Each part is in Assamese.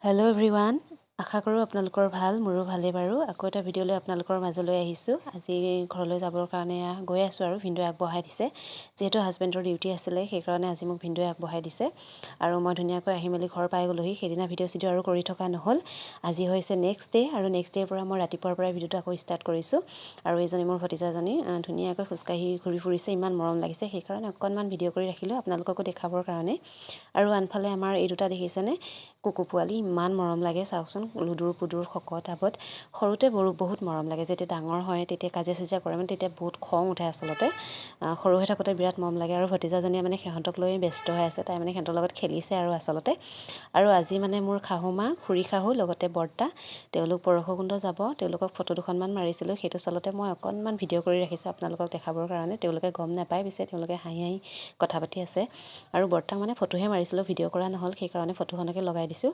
হেল্ল' এভৰিৱান, আশা কৰোঁ আপোনালোকৰ ভাল, মোৰো ভালেই বাৰু। আকৌ এটা ভিডিঅ' লৈ আপোনালোকৰ মাজলৈ আহিছোঁ। আজি ঘৰলৈ যাবৰ কাৰণে গৈ আছোঁ আৰু ভিনদেউৱে আগবঢ়াই দিছে। যিহেতু হাজবেণ্ডৰ ডিউটি আছিলে, সেইকাৰণে আজি মোক ভিনদেউৱে আগবঢ়াই দিছে আৰু মই ধুনীয়াকৈ আহি মেলি ঘৰ পাই গ'লোহি। সেইদিনা ভিডিঅ' আৰু কৰি থকা নহ'ল। আজি হৈছে নেক্সট ডে' আৰু নেক্সট ডে'ৰ পৰা মই ৰাতিপুৱাৰ পৰাই ভিডিঅ'টো আকৌ ষ্টাৰ্ট কৰিছোঁ। আৰু এইজনী মোৰ ভতিজাজনী ধুনীয়াকৈ খোজকাঢ়ি ঘূৰি ফুৰিছে, ইমান মৰম লাগিছে। সেইকাৰণে অকণমান ভিডিঅ' কৰি ৰাখিলোঁ আপোনালোককো দেখাবৰ কাৰণে। আৰু আনফালে আমাৰ এই দুটা দেখিছেনে, কুকু পোৱালি, ইমান মৰম লাগে চাওকচোন। লুডুৰ পুডুৰ শকত আবত সৰুতে বহুত মৰম লাগে। যেতিয়া ডাঙৰ হয় তেতিয়া কাজিয়া চাজিয়া কৰে মানে, তেতিয়া বহুত খং উঠে আচলতে। সৰু হৈ থাকোঁতে বিৰাট মৰম লাগে। আৰু ভতিজাজনীয়ে মানে সিহঁতক লৈ ব্যস্ত হৈ আছে, তাই মানে সিহঁতৰ লগত খেলিছে আৰু আচলতে। আৰু আজি মানে মোৰ শাহুমা, খুৰী শাহু, লগতে বৰ্তা, তেওঁলোক পৰশুকুণ্ড যাব। তেওঁলোকক ফটো দুখনমান মাৰিছিলোঁ, সেইটো চালতে মই অকণমান ভিডিঅ' কৰি ৰাখিছোঁ আপোনালোকক দেখাবৰ কাৰণে। তেওঁলোকে গম নাপায়, পিছে তেওঁলোকে হাঁহি হাঁহি কথা পাতি আছে। আৰু বৰ্তাক মানে ফটোহে মাৰিছিলোঁ, ভিডিঅ' কৰা নহ'ল, সেইকাৰণে ফটোখনকে লগাই দিছোঁ।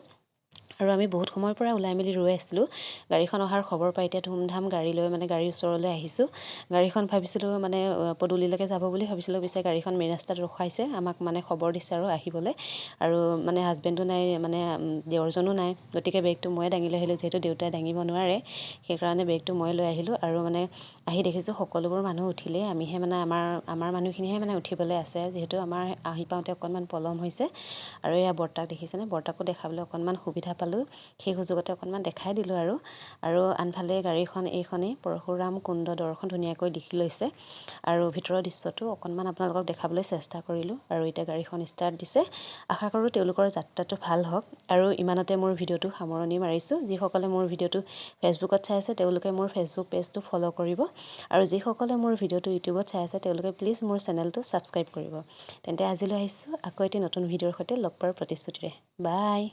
আৰু আমি বহুত সময়ৰ পৰা ওলাই মেলি ৰৈ আছিলোঁ। গাড়ীখন অহাৰ খবৰ পাই এতিয়া ধুমধাম গাড়ী লৈ মানে গাড়ীৰ ওচৰলৈ আহিছোঁ। গাড়ীখন ভাবিছিলোঁ মানে পদূলিলৈকে যাব বুলি ভাবিছিলোঁ, পিছে গাড়ীখন মেইন ৰাস্তাত ৰখাইছে। আমাক মানে খবৰ দিছে আৰু আহিবলৈ। আৰু মানে হাজবেণ্ডো নাই, মানে দেৱৰজনো নাই, গতিকে বেগটো ময়ে দাঙি লৈ আহিলোঁ। যিহেতু দেউতাই দাঙিব নোৱাৰে, সেইকাৰণে বেগটো মই লৈ আহিলোঁ। আৰু মানে আহি দেখিছোঁ সকলোবোৰ মানুহ উঠিলেই, আমিহে মানে আমাৰ মানুহখিনিহে মানে উঠিবলৈ আছে। যিহেতু আমাৰ আহি পাওঁতে অকণমান পলম হৈছে। আৰু এয়া বৰ্তাক দেখিছেনে, বৰ্তাকো দেখাবলৈ অকণমান সুবিধা পালোঁ, সেই সুযোগতে অকণমান দেখাই দিলোঁ আৰু আনফালে গাড়ীখন এইখনেই পৰশুৰাম কুণ্ড দৰ্শন ধুনীয়াকৈ লিখি লৈছে। আৰু ভিতৰৰ দৃশ্যটো অকণমান আপোনালোকক দেখাবলৈ চেষ্টা কৰিলোঁ। আৰু এতিয়া গাড়ীখন ষ্টাৰ্ট দিছে। আশা কৰোঁ তেওঁলোকৰ যাত্ৰাটো ভাল হওক। আৰু ইমানতে মোৰ ভিডিঅ'টো সামৰণি মাৰিছোঁ। যিসকলে মোৰ ভিডিঅ'টো ফেচবুকত চাই আছে, তেওঁলোকে মোৰ ফেচবুক পেজটো ফ'ল' কৰিব। আৰু যিসকলে মোৰ ভিডিঅ'টো ইউটিউবত চাই আছে, তেওঁলোকে প্লিজ মোৰ চেনেলটো ছাবস্ক্ৰাইব কৰিব। তেন্তে আজিলৈ আহিছোঁ আকৌ এটি নতুন ভিডিঅ'ৰ সৈতে লগ পোৱাৰ প্ৰতিশ্ৰুতিৰে। বাই।